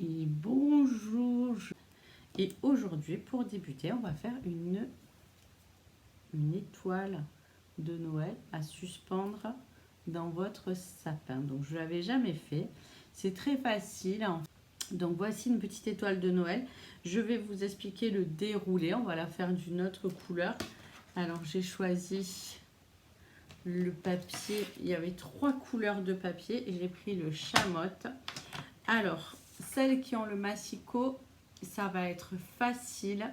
Et bonjour. Et aujourd'hui, pour débuter, on va faire une étoile de Noël à suspendre dans votre sapin. Donc je ne l'avais jamais fait. C'est très facile. Donc voici une petite étoile de Noël. Je vais vous expliquer le déroulé. On va la faire d'une autre couleur. Alors j'ai choisi le papier. Il y avait 3 couleurs de papier et j'ai pris le chamotte. Alors, celles qui ont le massicot, ça va être facile.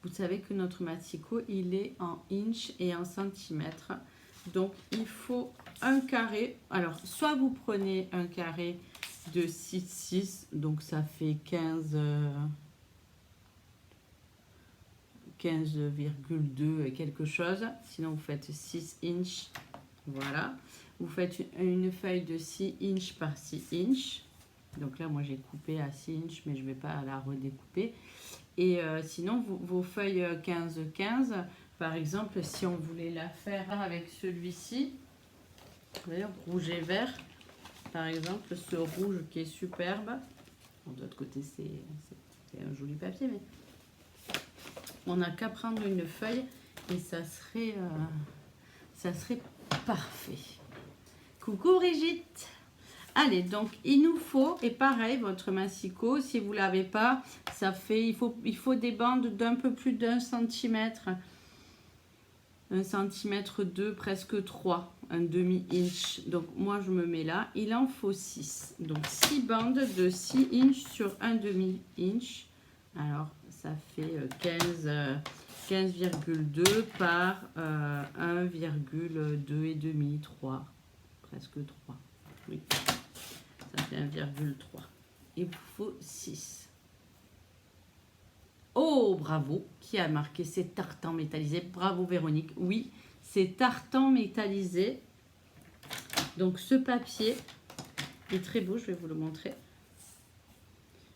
Vous savez que notre massicot, il est en inch et en centimètres. Donc, il faut un carré. Alors, soit vous prenez un carré de 6,6, donc ça fait 15,2 et quelque chose. Sinon, vous faites 6 inches. Voilà. Vous faites une feuille de 6 inches par 6 inches. Donc là, moi, j'ai coupé à 6 inches, mais je ne vais pas la redécouper. Et sinon, vos feuilles 15-15, par exemple, si on voulait la faire avec celui-ci, vous voyez, rouge et vert, par exemple, ce rouge qui est superbe. Bon, de l'autre côté, c'est un joli papier, mais on n'a qu'à prendre une feuille et ça serait parfait. Coucou Brigitte. Allez, donc il nous faut, et pareil, votre massicot, si vous ne l'avez pas, ça fait, il faut des bandes d'un peu plus d'1 centimètre. 1 centimètre 2, presque 3, un demi-inch. Donc moi je me mets là, il en faut 6. Donc 6 bandes de 6 inches sur un demi-inch. Alors ça fait 15,2 par 1,2 et demi, 3, presque 3. Oui, ça fait 1,3. Il vous faut 6. Oh, bravo, qui a marqué c'est tartan métallisé. Bravo Véronique. Oui, c'est tartan métallisé. Donc ce papier est très beau, je vais vous le montrer.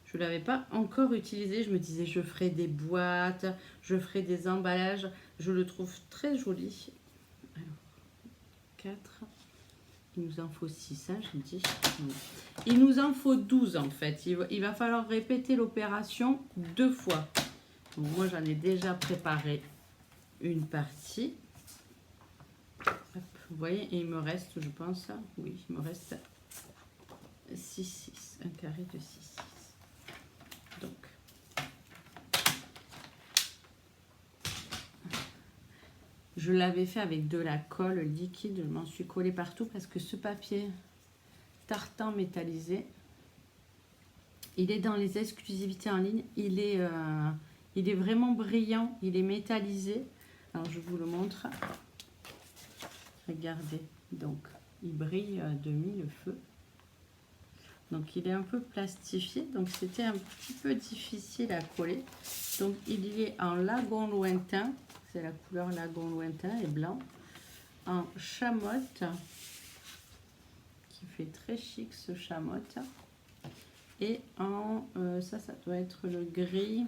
Je ne l'avais pas encore utilisé. Je me disais je ferai des boîtes, je ferai des emballages. Je le trouve très joli. Alors, 4. Il nous en faut 6, hein, je dis. Il nous en faut 12 en fait. Il va falloir répéter l'opération 2 fois. Donc, moi, j'en ai déjà préparé une partie. Hop, vous voyez, et il me reste, je pense, oui, il me reste 6, un carré de 6. Donc, je l'avais fait avec de la colle liquide, je m'en suis collée partout parce que ce papier tartan métallisé, il est dans les exclusivités en ligne, il est vraiment brillant, il est métallisé. Alors, je vous le montre. Regardez, donc il brille de mille feux. Donc il est un peu plastifié, donc c'était un petit peu difficile à coller. Donc il est en lagon lointain, c'est la couleur lagon lointain et blanc. En chamotte, qui fait très chic ce chamotte. Et en, ça doit être le gris.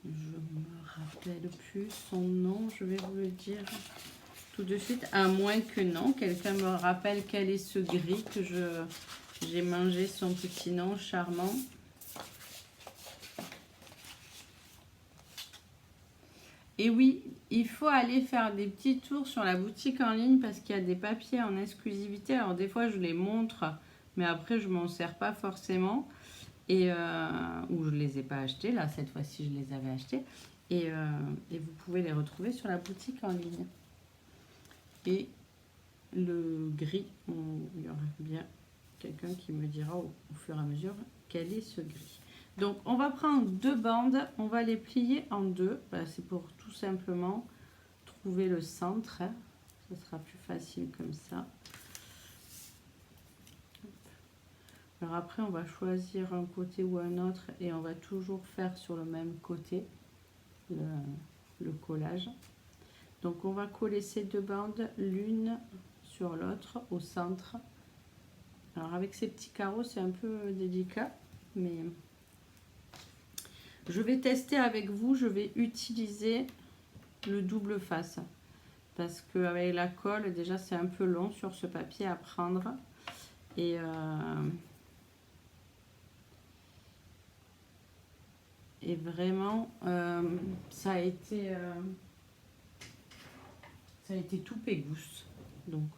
Je me rappelle plus son nom, je vais vous le dire tout de suite, à moins que non, quelqu'un me rappelle quel est ce gris que j'ai mangé son petit nom charmant. Et oui, il faut aller faire des petits tours sur la boutique en ligne parce qu'il y a des papiers en exclusivité. Alors des fois je les montre, mais après je m'en sers pas forcément. Et ou je les ai pas achetés, là cette fois-ci je les avais achetés. Et vous pouvez les retrouver sur la boutique en ligne. Et le gris, il y aura bien quelqu'un qui me dira au fur et à mesure quel est ce gris. Donc on va prendre 2 bandes, on va les plier en 2. Voilà, c'est pour tout simplement trouver le centre. Ce sera plus facile comme ça. Alors après on va choisir un côté ou un autre et on va toujours faire sur le même côté le collage. Donc on va coller ces 2 bandes l'une sur l'autre au centre. Alors avec ces petits carreaux c'est un peu délicat, mais je vais tester avec vous. Je vais utiliser le double face parce qu'avec la colle, déjà, c'est un peu long sur ce papier à prendre. Et vraiment, ça a été tout pégousse. Donc,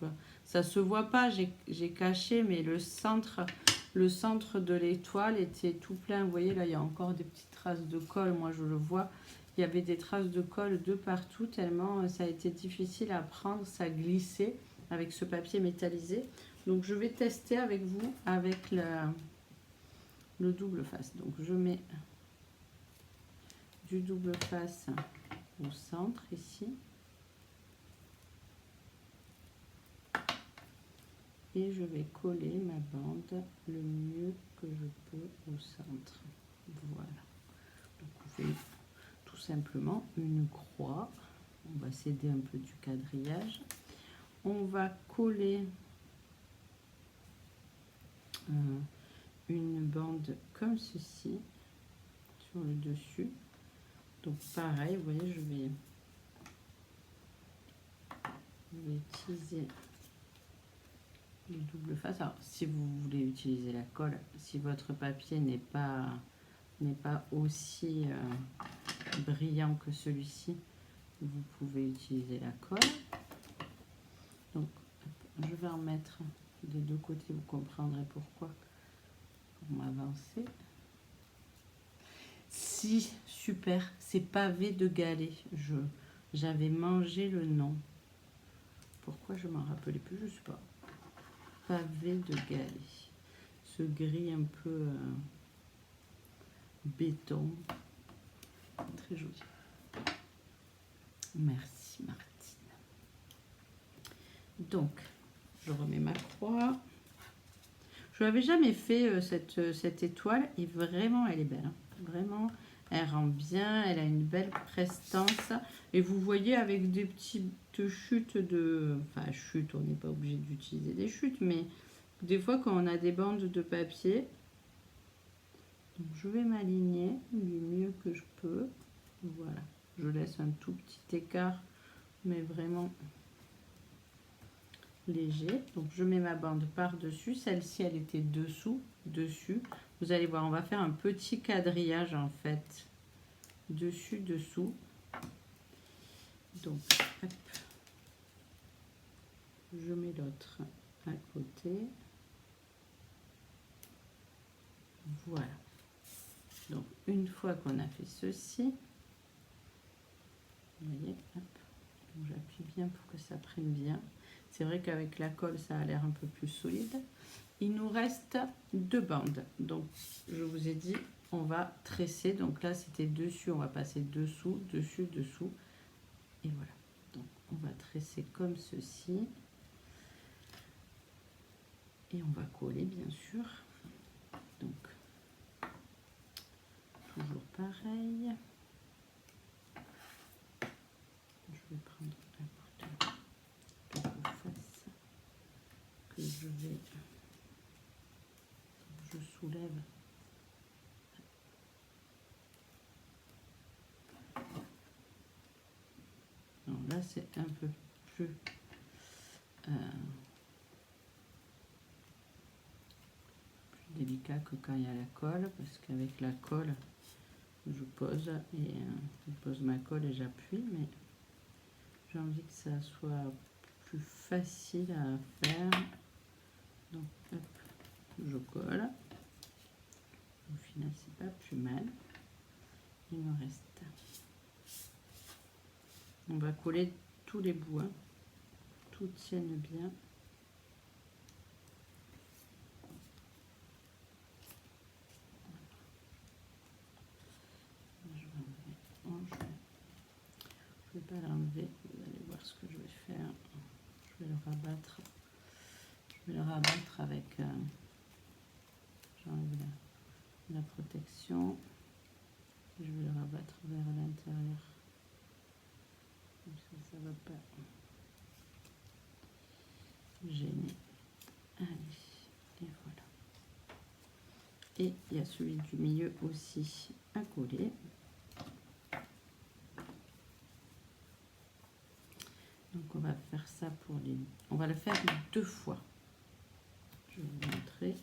ça se voit pas, j'ai caché, mais le centre de l'étoile était tout plein. Vous voyez, là, il y a encore des petites traces de colle. Moi, je le vois. Il y avait des traces de colle de partout, tellement ça a été difficile à prendre. Ça glissait avec ce papier métallisé. Donc, je vais tester avec vous avec le double face. Donc, je mets du double face au centre, ici. Et je vais coller ma bande le mieux que je peux au centre. Voilà. Donc on fait tout simplement une croix. On va s'aider un peu du quadrillage. On va coller une bande comme ceci sur le dessus. Donc pareil, vous voyez, je vais utiliser le double face. Alors, si vous voulez utiliser la colle, si votre papier n'est pas aussi brillant que celui-ci, vous pouvez utiliser la colle. Donc, je vais en mettre des deux côtés, vous comprendrez pourquoi, pour m'avancer. Si, super, c'est pavé de galets. J'avais mangé le nom. Pourquoi je m'en rappelais plus, je ne sais pas. Pavé de galets. Ce gris un peu béton. Très joli. Merci Martine. Donc, je remets ma croix. Je n'avais jamais fait cette étoile et vraiment elle est belle. Hein. Vraiment, elle rend bien, elle a une belle prestance. Et vous voyez avec des petites chutes de... Enfin, chutes, on n'est pas obligé d'utiliser des chutes, mais des fois quand on a des bandes de papier, donc je vais m'aligner du mieux que je peux. Voilà, je laisse un tout petit écart, mais vraiment léger. Donc je mets ma bande par dessus, celle-ci elle était dessus. Vous allez voir, on va faire un petit quadrillage en fait, dessous. Donc hop, je mets l'autre à côté. Voilà. Donc une fois qu'on a fait ceci, vous voyez, hop, j'appuie bien pour que ça prenne bien. C'est vrai qu'avec la colle, ça a l'air un peu plus solide. Il nous reste 2 bandes. Donc, je vous ai dit, on va tresser. Donc là, c'était dessus, on va passer dessous, dessus, dessous. Et voilà. Donc, on va tresser comme ceci. Et on va coller, bien sûr. Donc, toujours pareil. Je vais prendre un couteau de face que je soulève. Alors là, c'est un peu plus délicat que quand il y a la colle, parce qu'avec la colle, je pose et je pose ma colle et j'appuie, mais j'ai envie que ça soit plus facile à faire. Donc, hop, je colle. Au final, c'est pas plus mal. Il me reste. On va coller tous les bouts, hein. Tout tienne bien. Je ne vais pas l'enlever, vous allez voir ce que je vais faire. Je vais le rabattre. Je vais le rabattre avec... j'enlève la protection. Je vais le rabattre vers l'intérieur. Comme ça ne va pas gêner. Allez, et voilà. Et il y a celui du milieu aussi à coller. Donc on va faire ça pour les... On va le faire 2 fois. Je vais vous montrer.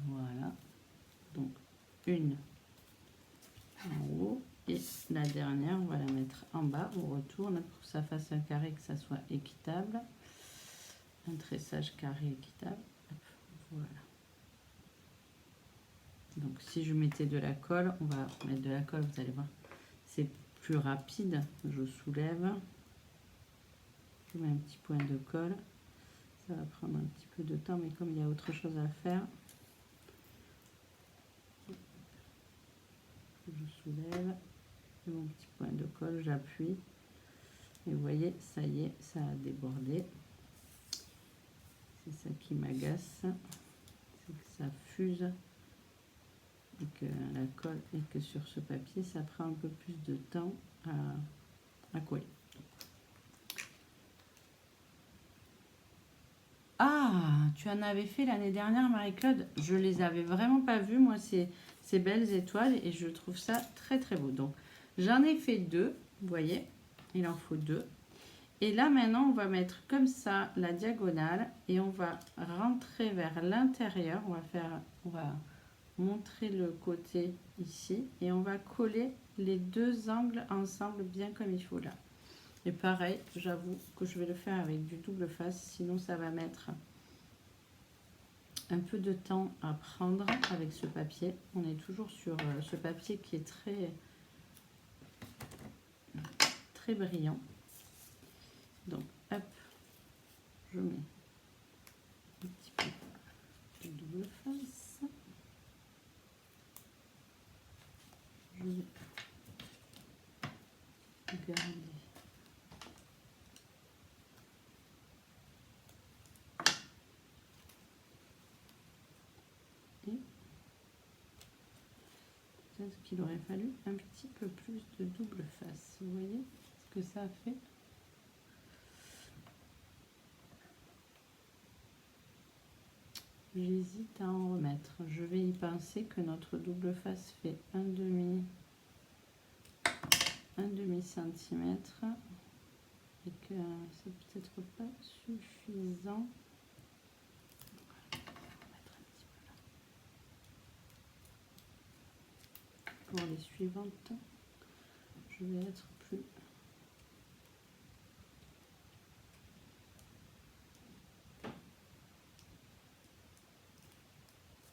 Voilà. Donc une en haut. Et la dernière, on va la mettre en bas. On retourne pour que ça fasse un carré, que ça soit équitable. Un tressage carré équitable. Voilà. Donc si je mettais de la colle, on va mettre de la colle, vous allez voir. C'est plus rapide. Je soulève. Je mets un petit point de colle. Ça va prendre un petit peu de temps, mais comme il y a autre chose à faire, je soulève. Mon petit point de colle, j'appuie. Et vous voyez, ça y est, ça a débordé. C'est ça qui m'agace. C'est que ça fuse. Et que la colle, et que sur ce papier, ça prend un peu plus de temps à coller. Ah, tu en avais fait l'année dernière, Marie-Claude. Je les avais vraiment pas vues, moi, ces belles étoiles, et je trouve ça très très beau. Donc, j'en ai fait 2, vous voyez, il en faut 2. Et là, maintenant, on va mettre comme ça la diagonale, et on va rentrer vers l'intérieur. On va montrer le côté ici, et on va coller les 2 angles ensemble bien comme il faut là. Et pareil, j'avoue que je vais le faire avec du double face, sinon ça va mettre un peu de temps à prendre avec ce papier. On est toujours sur ce papier qui est très brillant. Donc, hop, je mets un petit peu de double face. Je vais garder. Peut-être qu'il aurait fallu un petit peu plus de double face. Vous voyez ce que ça a fait? J'hésite à en remettre. Je vais y penser que notre double face fait un demi centimètre et que c'est peut-être pas suffisant. Pour les suivantes, je vais être plus...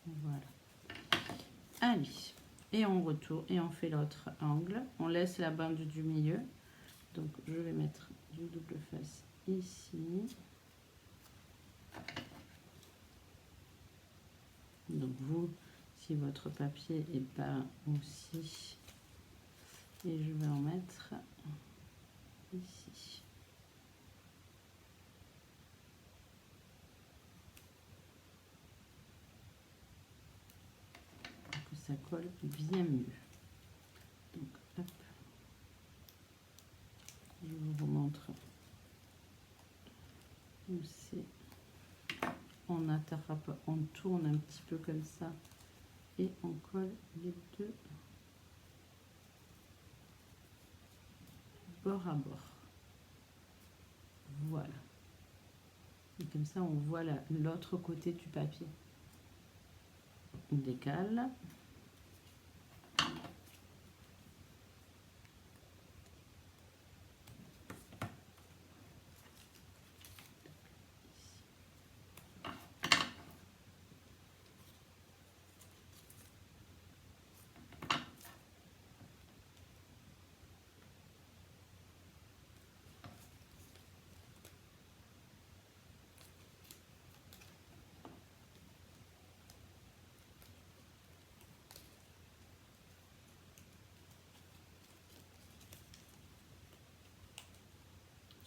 Voilà. Allez, et on retourne et on fait l'autre angle. On laisse la bande du milieu. Donc je vais mettre du double face ici. Donc vous, si votre papier est pas aussi, et je vais en mettre ici. Pour que ça colle bien mieux. Donc hop, je vous remontre où c'est. On attrape, on tourne un petit peu comme ça et on colle les 2 bord à bord. Voilà. Et comme ça, on voit l'autre côté du papier. On décale.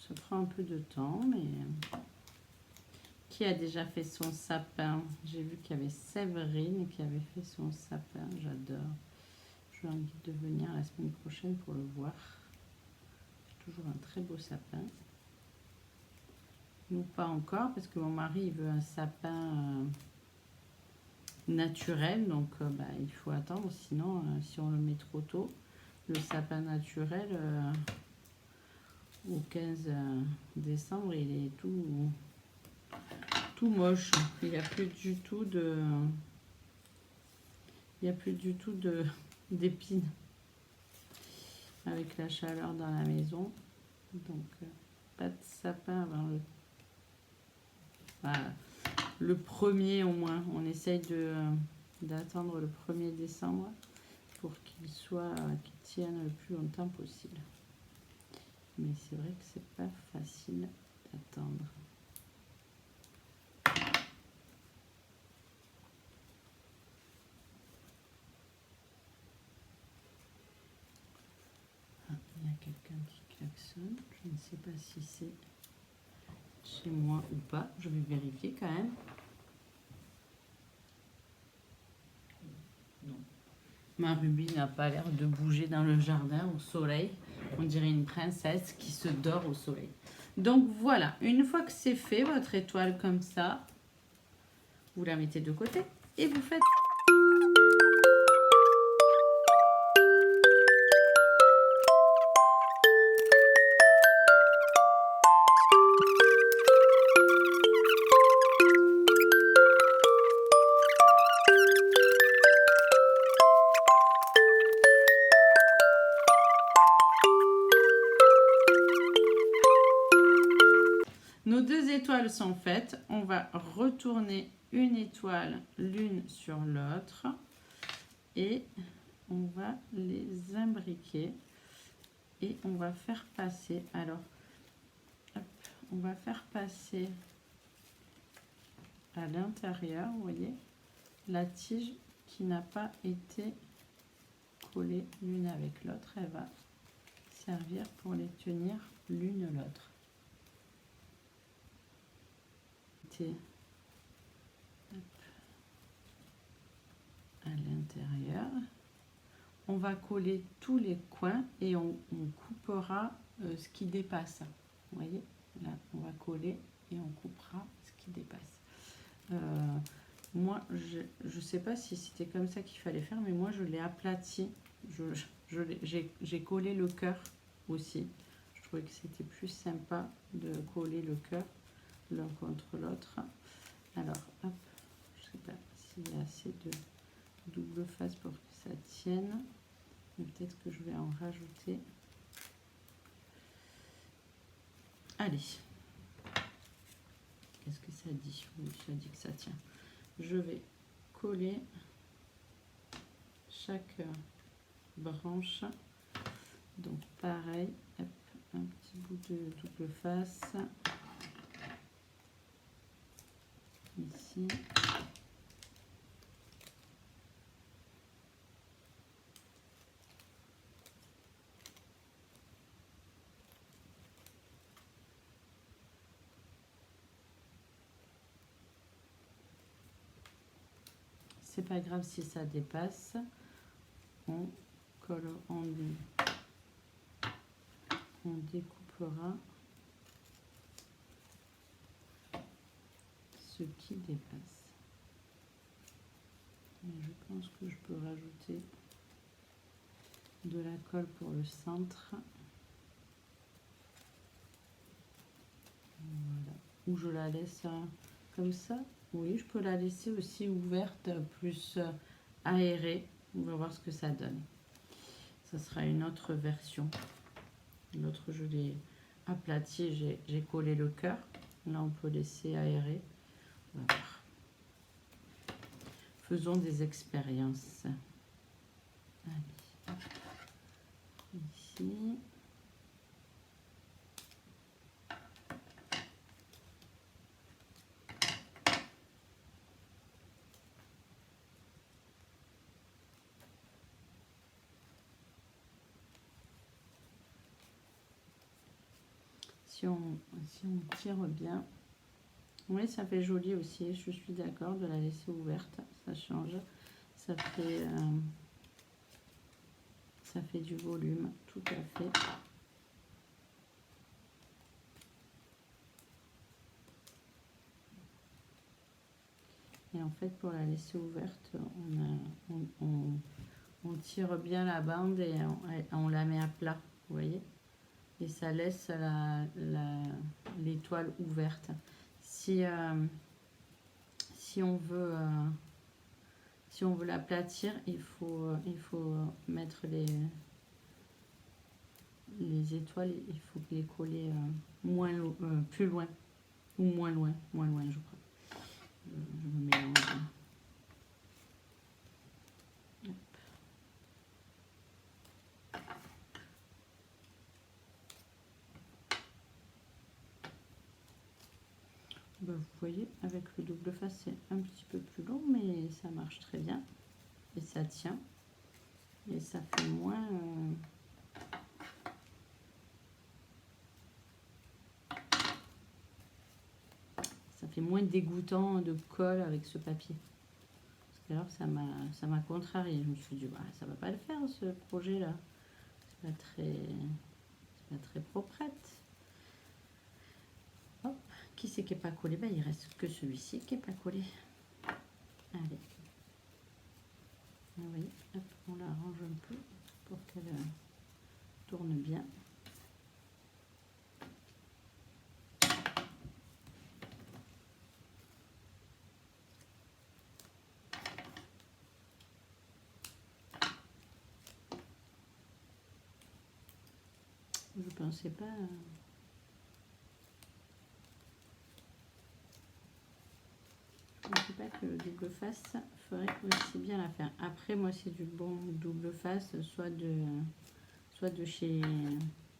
Ça prend un peu de temps, mais qui a déjà fait son sapin? J'ai vu qu'il y avait Séverine qui avait fait son sapin. J'adore. J'ai envie de venir la semaine prochaine pour le voir. toujours un très beau sapin. Nous, pas encore, parce que mon mari il veut un sapin naturel, donc bah, il faut attendre, sinon si on le met trop tôt, le sapin naturel au 15 décembre, il est tout moche. Il n'y a plus du tout de... Il n'y a plus du tout d'épines avec la chaleur dans la maison. Donc, pas de sapin avant voilà, le 1er au moins. On essaye d'attendre le 1er décembre pour qu'il tienne le plus longtemps possible. Mais c'est vrai que c'est pas facile d'attendre. Il y a quelqu'un qui klaxonne. Je ne sais pas si c'est chez moi ou pas. Je vais vérifier quand même. Non. Ma Ruby n'a pas l'air de bouger dans le jardin au soleil. On dirait une princesse qui se dort au soleil. Donc voilà, une fois que c'est fait, votre étoile comme ça, vous la mettez de côté et vous faites... Nos 2 étoiles sont faites. On va retourner une étoile l'une sur l'autre et on va les imbriquer et on va faire passer. Alors, hop, on va faire passer à l'intérieur, vous voyez, la tige qui n'a pas été collée l'une avec l'autre. Elle va servir pour les tenir l'une l'autre. À l'intérieur, on va coller tous les coins et on coupera ce qui dépasse. Vous voyez, là on va coller et on coupera ce qui dépasse. Moi je sais pas si c'était comme ça qu'il fallait faire, mais moi je l'ai aplati. J'ai collé le cœur aussi. Je trouvais que c'était plus sympa de coller le cœur l'un contre l'autre. Alors, hop, je sais pas s'il y a assez de double face pour que ça tienne. Mais peut-être que je vais en rajouter. Allez. Qu'est-ce que ça dit? Oui, ça dit que ça tient. Je vais coller chaque branche. Donc, pareil, hop, un petit bout de double face. Ici. C'est pas grave si ça dépasse. On colle, on découpera ce qui dépasse. Et je pense que je peux rajouter de la colle pour le centre. Voilà. Ou je la laisse comme ça. Oui, je peux la laisser aussi ouverte, plus aérée. On va voir ce que ça donne. Ça sera une autre version. L'autre, je l'ai aplati, j'ai collé le cœur. Là, on peut laisser aérer. On va voir. Faisons des expériences. Allez. Ici. Si on tire bien, oui, ça fait joli aussi. Je suis d'accord de la laisser ouverte. Ça change. Ça fait du volume, tout à fait. Et en fait, pour la laisser ouverte, on tire bien la bande et on la met à plat, vous voyez. Et ça laisse l'étoile ouverte. Si on veut l'aplatir, il faut mettre les étoiles, il faut les coller plus loin ou moins loin, je crois. Je me mélange. Ben, vous voyez, avec le double face, c'est un petit peu plus long, mais ça marche très bien. Et ça tient. Et ça fait moins... ça fait moins dégoûtant de colle avec ce papier. Parce que alors, ça m'a contrarié. Je me suis dit, bah, ça va pas le faire, ce projet-là. C'est pas très proprette. Hop. Qui c'est qui n'est pas collé? Ben, il reste que celui-ci qui n'est pas collé. Allez. Oui, hop, on l'arrange un peu pour qu'elle tourne bien. Je pensais pas... Je ne sais pas que le double face ferait aussi bien l'affaire. Après, moi, c'est du bon double face, soit de chez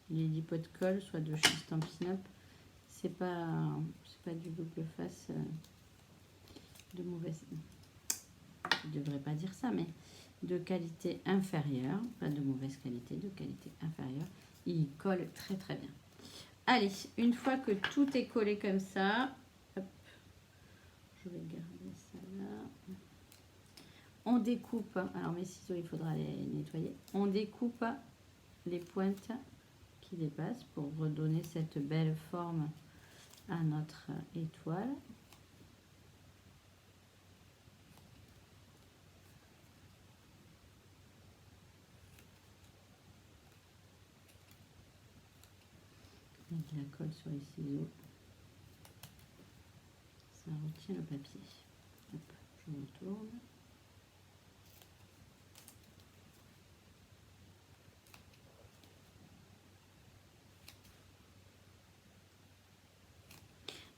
Lady Pot Colle, soit de chez Stampin' Up. C'est pas du double face de mauvaise... Je ne devrais pas dire ça, mais de qualité inférieure. Pas de mauvaise qualité, de qualité inférieure. Il colle très très bien. Allez, une fois que tout est collé comme ça... Je vais garder ça là. On découpe, alors mes ciseaux, il faudra les nettoyer. On découpe les pointes qui dépassent pour redonner cette belle forme à notre étoile. Mettre de la colle sur les ciseaux. Ça retient le papier. Hop, je retourne.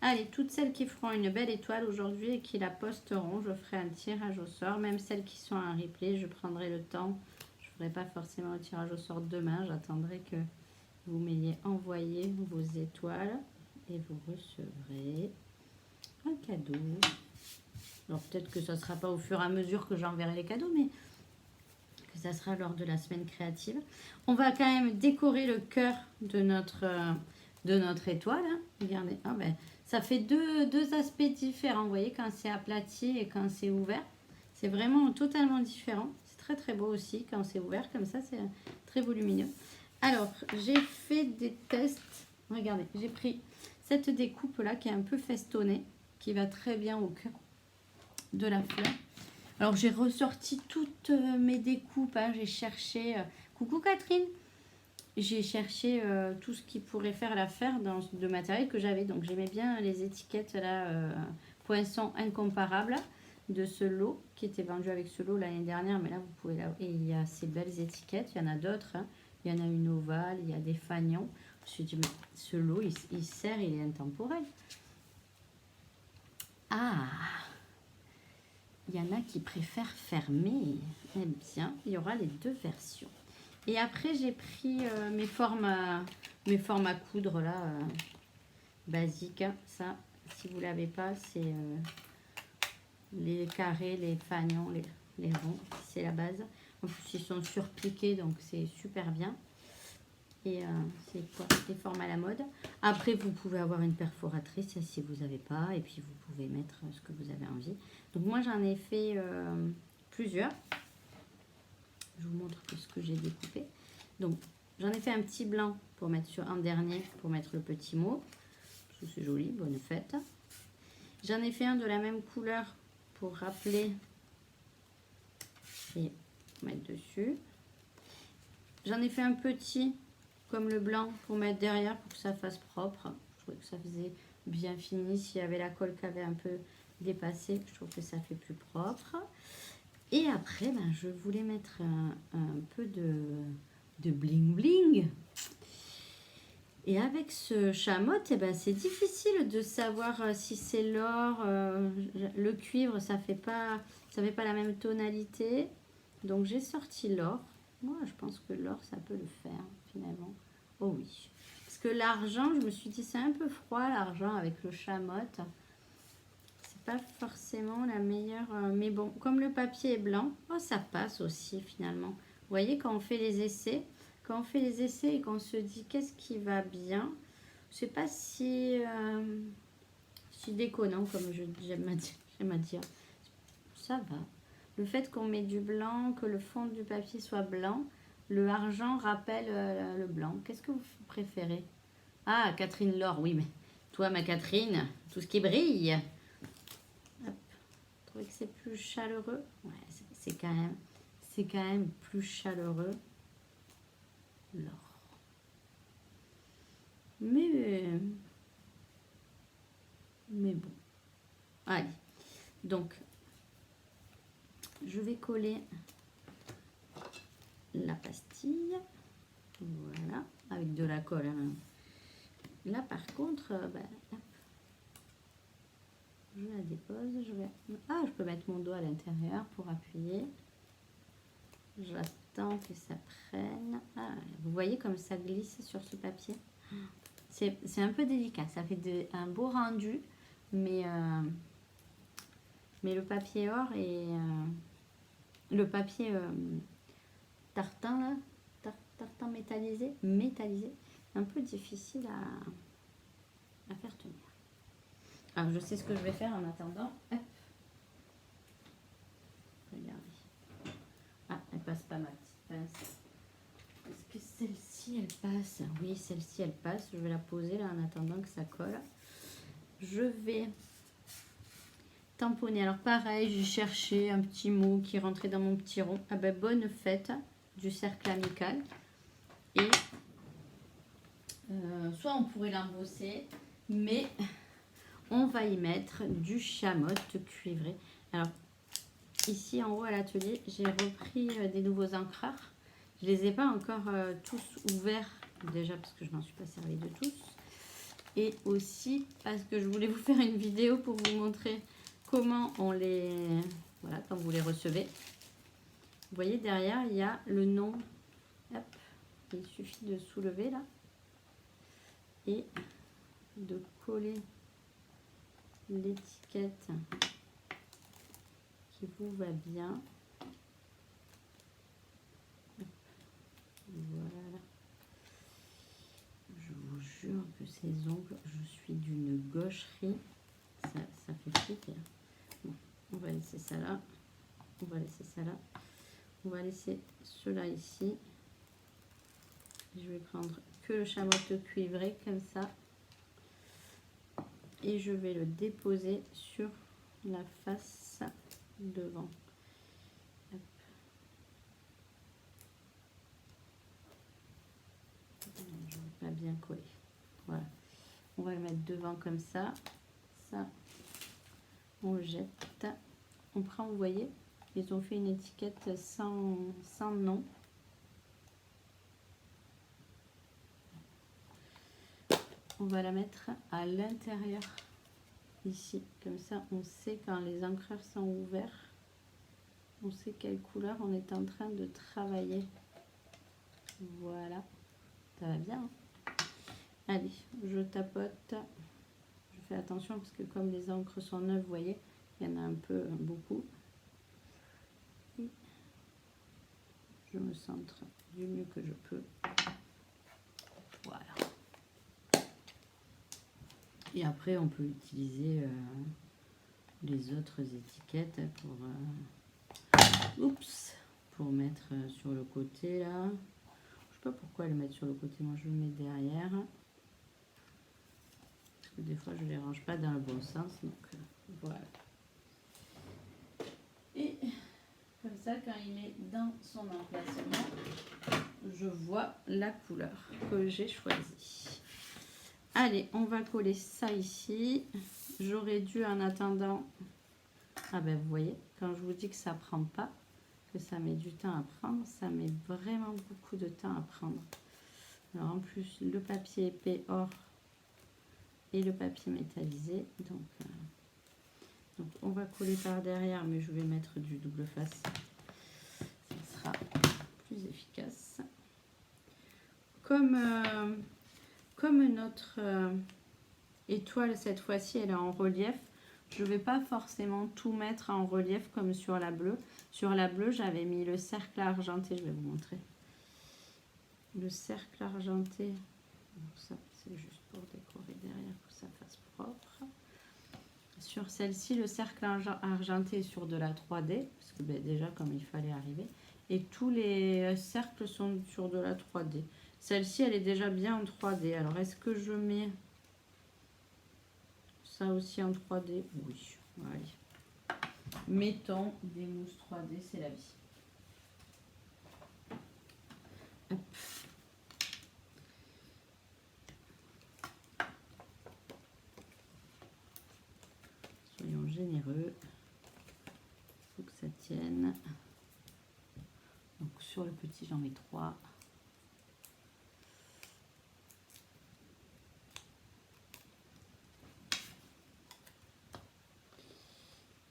Allez, toutes celles qui feront une belle étoile aujourd'hui et qui la posteront, je ferai un tirage au sort. Même celles qui sont en replay, je prendrai le temps. Je ne ferai pas forcément le tirage au sort demain. J'attendrai que vous m'ayez envoyé vos étoiles et vous recevrez un cadeau. Alors peut-être que ça ne sera pas au fur et à mesure que j'enverrai les cadeaux, mais que ça sera lors de la semaine créative. On va quand même décorer le cœur de notre étoile. Hein. Regardez, ah ben, ça fait deux aspects différents. Vous voyez, quand c'est aplati et quand c'est ouvert, c'est vraiment totalement différent. C'est très très beau aussi quand c'est ouvert comme ça, c'est très volumineux. Alors, j'ai fait des tests. Regardez, j'ai pris cette découpe là qui est un peu festonnée, qui va très bien au cœur de la fleur. Alors, j'ai ressorti toutes mes découpes. Hein. J'ai cherché... coucou Catherine! J'ai cherché tout ce qui pourrait faire l'affaire de matériel que j'avais. Donc, j'aimais bien les étiquettes là, poinçon incomparable de ce lot qui était vendu avec ce lot l'année dernière. Mais là, vous pouvez... Là, et il y a ces belles étiquettes. Il y en a d'autres. Hein. Il y en a une ovale, il y a des fagnons. Je me suis dit, mais ce lot, il sert, il est intemporel. Ah! Il y en a qui préfèrent fermer. Eh bien, il y aura les deux versions. Et après, j'ai pris mes formes à coudre, là, basiques. Ça, si vous ne l'avez pas, c'est les carrés, les fagnons, les ronds. C'est la base. En plus, ils sont surpiqués, donc c'est super bien. Et c'est quoi? Des formes à la mode. Après, vous pouvez avoir une perforatrice si vous n'avez pas. Et puis, vous pouvez mettre ce que vous avez envie. Donc, moi, j'en ai fait plusieurs. Je vous montre ce que j'ai découpé. Donc, j'en ai fait un petit blanc pour mettre en dernier, pour mettre le petit mot. C'est joli, bonne fête. J'en ai fait un de la même couleur pour rappeler et mettre dessus. J'en ai fait un petit comme le blanc pour mettre derrière pour que ça fasse propre. Je trouvais que ça faisait bien fini. S'il y avait la colle qui avait un peu dépassé, je trouve que ça fait plus propre. Et après, ben, je voulais mettre un peu de bling bling. Et avec ce chamotte, eh ben, c'est difficile de savoir si c'est l'or, le cuivre, ça fait pas la même tonalité. Donc j'ai sorti l'or. Moi, je pense que l'or, ça peut le faire finalement. Oh oui. Parce que l'argent, je me suis dit, c'est un peu froid l'argent avec le chamotte. C'est pas forcément la meilleure. Mais bon, comme le papier est blanc, oh, ça passe aussi finalement. Vous voyez, quand on fait les essais, et qu'on se dit qu'est-ce qui va bien, c'est pas si déconnant comme j'aime à dire. Ça va. Le fait qu'on met du blanc, que le fond du papier soit blanc, le argent rappelle le blanc. Qu'est-ce que vous préférez? Ah, Catherine Laure, oui, mais toi, ma Catherine, tout ce qui brille. Hop. Vous trouvez que c'est plus chaleureux? Ouais, c'est quand même plus chaleureux. L'or. Mais bon. Allez. Donc, je vais coller la pastille. Voilà. Avec de la colle. Hein. Là, par contre, je la dépose. Je peux mettre mon doigt à l'intérieur pour appuyer. J'attends que ça prenne. Ah, vous voyez comme ça glisse sur ce papier? C'est un peu délicat. Ça fait un beau rendu. Mais le papier or et le papier tartan, là, tartan métallisé, un peu difficile à faire tenir. Alors, je sais ce que je vais faire en attendant. Hop. Regardez. Ah, elle passe pas, ma petite pince. Est-ce que celle-ci, elle passe? Oui, celle-ci, elle passe. Je vais la poser là en attendant que ça colle. Je vais tamponner. Alors, pareil, j'ai cherché un petit mot qui rentrait dans mon petit rond. Ah ben, bonne fête du cercle amical. Et soit on pourrait l'embosser, mais on va y mettre du chamotte cuivré. Alors, ici en haut à l'atelier, j'ai repris des nouveaux encreurs. Je les ai pas encore tous ouverts, déjà parce que je m'en suis pas servi de tous. Et aussi parce que je voulais vous faire une vidéo pour vous montrer comment on les... Voilà, quand vous les recevez. Vous voyez, derrière, il y a le nom. Hop, il suffit de soulever là. Et de coller l'étiquette qui vous va bien. Voilà. Je vous jure que ces ongles, je suis d'une gaucherie. Ça fait flipper. Bon, on va laisser ça là. On va laisser ça là. On va laisser cela ici. Je vais prendre que le chamotte cuivré comme ça. Et je vais le déposer sur la face devant. Hop. Je ne vais pas bien coller. Voilà. On va le mettre devant comme ça. Ça, on le jette. On prend, vous voyez, ils ont fait une étiquette sans nom. On va la mettre à l'intérieur, ici. Comme ça, on sait quand les encreurs sont ouverts. On sait quelle couleur on est en train de travailler. Voilà. Ça va bien. Hein? Allez, je tapote. Je fais attention parce que comme les encres sont neuves, vous voyez, il y en a un peu, beaucoup. Et je me centre du mieux que je peux. Voilà. Et après, on peut utiliser les autres étiquettes pour mettre sur le côté là. Je sais pas pourquoi le mettre sur le côté, moi je le mets derrière. Parce que des fois je les range pas dans le bon sens, donc voilà. Et comme ça, quand il est dans son emplacement, je vois la couleur que j'ai choisie. Allez, on va coller ça ici. J'aurais dû en attendant... Ah ben vous voyez, quand je vous dis que ça prend pas, que ça met du temps à prendre, ça met vraiment beaucoup de temps à prendre. Alors en plus, le papier épais or et le papier métallisé. Donc on va coller par derrière, mais je vais mettre du double face. Ça sera plus efficace. Comme notre étoile, cette fois-ci, elle est en relief, je ne vais pas forcément tout mettre en relief comme sur la bleue. Sur la bleue, j'avais mis le cercle argenté, je vais vous montrer. Le cercle argenté, donc ça c'est juste pour décorer derrière, que ça fasse propre. Sur celle-ci, le cercle argenté est sur de la 3D, parce que ben, déjà comme il fallait arriver, et tous les cercles sont sur de la 3D. Celle-ci, elle est déjà bien en 3D. Alors, est-ce que je mets ça aussi en 3D? Oui, allez. Mettons des mousses 3D, c'est la vie. Hop. Soyons généreux. Il faut que ça tienne. Donc, sur le petit, j'en mets 3.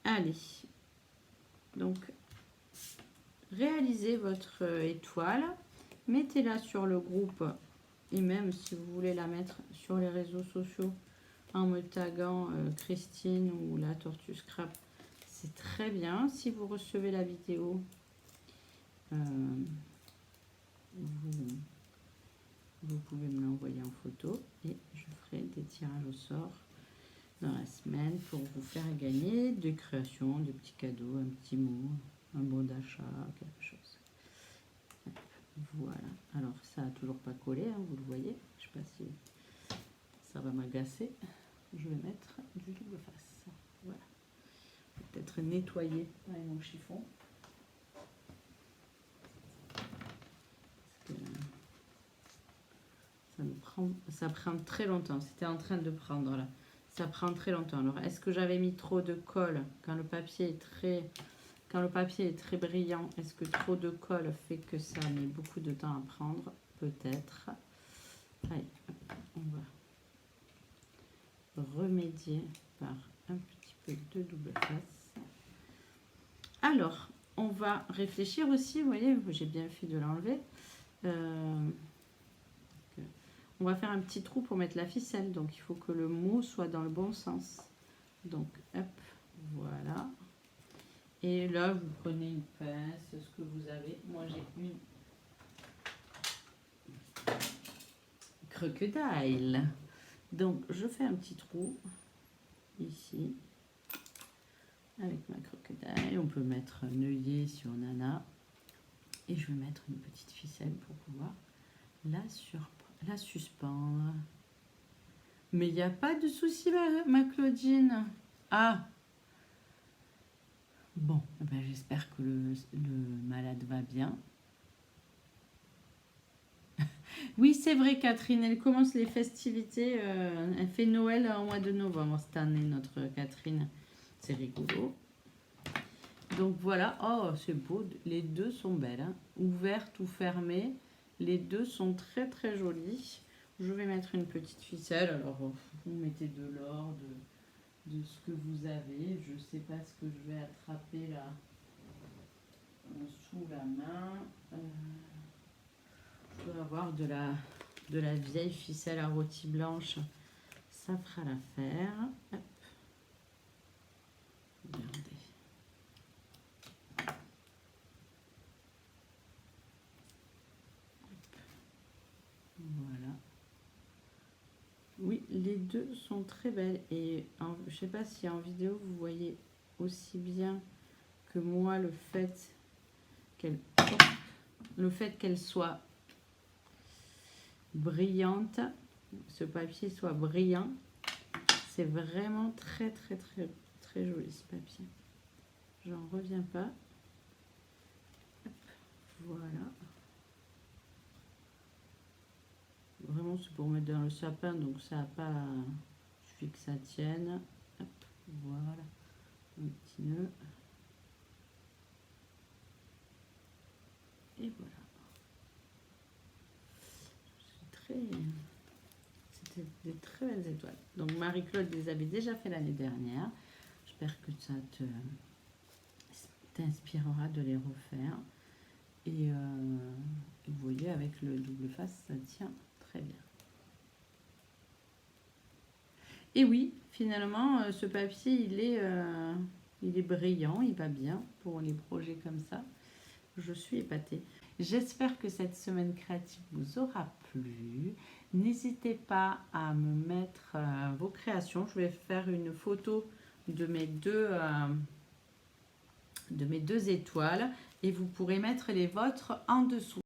Allez, donc réalisez votre étoile, mettez-la sur le groupe et même si vous voulez la mettre sur les réseaux sociaux en me taguant Christine ou la Tortue Scrap, c'est très bien. Si vous recevez la vidéo, vous pouvez me l'envoyer en photo et je ferai des tirages au sort dans la semaine pour vous faire gagner des créations, des petits cadeaux, un petit mot, un bon d'achat, quelque chose. Voilà. Alors ça a toujours pas collé, hein, vous le voyez. Je sais pas si ça va m'agacer. Je vais mettre du double face. Voilà. Peut-être nettoyer avec mon chiffon. Parce que ça prend très longtemps. C'était en train de prendre là. Ça prend très longtemps. Alors, est-ce que j'avais mis trop de colle quand le papier est très brillant? Est-ce que trop de colle fait que ça met beaucoup de temps à prendre? Peut-être. Allez, on va remédier par un petit peu de double face. Alors, on va réfléchir aussi. Vous voyez, j'ai bien fait de l'enlever. On va faire un petit trou pour mettre la ficelle, donc il faut que le mot soit dans le bon sens. Donc, hop, voilà. Et là, vous prenez une pince, ce que vous avez. Moi, j'ai une crocodile. Donc, je fais un petit trou ici avec ma crocodile. On peut mettre un œillet si on en a. Et je vais mettre une petite ficelle pour pouvoir la suspendre. Mais il n'y a pas de souci, ma Claudine. Ah, bon, ben j'espère que le malade va bien. Oui, c'est vrai, Catherine, elle commence les festivités. Elle fait Noël au mois de novembre cette année, notre Catherine. C'est rigolo. Donc voilà, oh, c'est beau. Les deux sont belles. Hein. Ouvertes ou fermées, les deux sont très très jolies. Je vais mettre une petite ficelle. Alors, vous mettez de l'or, de ce que vous avez. Je ne sais pas ce que je vais attraper là sous la main. Je dois avoir de la vieille ficelle à rôti blanche. Ça fera l'affaire. Hop. Regardez. Voilà. Oui, les deux sont très belles. Et je ne sais pas si en vidéo vous voyez aussi bien que moi le fait qu'elle soit brillante, ce papier soit brillant. C'est vraiment très très très très joli ce papier. J'en reviens pas. Hop, voilà. Vraiment, c'est pour mettre dans le sapin, donc ça n'a pas... Il suffit que ça tienne. Hop, voilà. Un petit nœud. Et voilà. C'était des très belles étoiles. Donc Marie-Claude les avait déjà fait l'année dernière. J'espère que ça t'inspirera de les refaire. Et vous voyez, avec le double face, ça tient très bien. Et oui, finalement, ce papier, il est brillant, il va bien pour les projets comme ça. Je suis épatée. J'espère que cette semaine créative vous aura plu. N'hésitez pas à me mettre vos créations. Je vais faire une photo de mes deux étoiles et vous pourrez mettre les vôtres en dessous.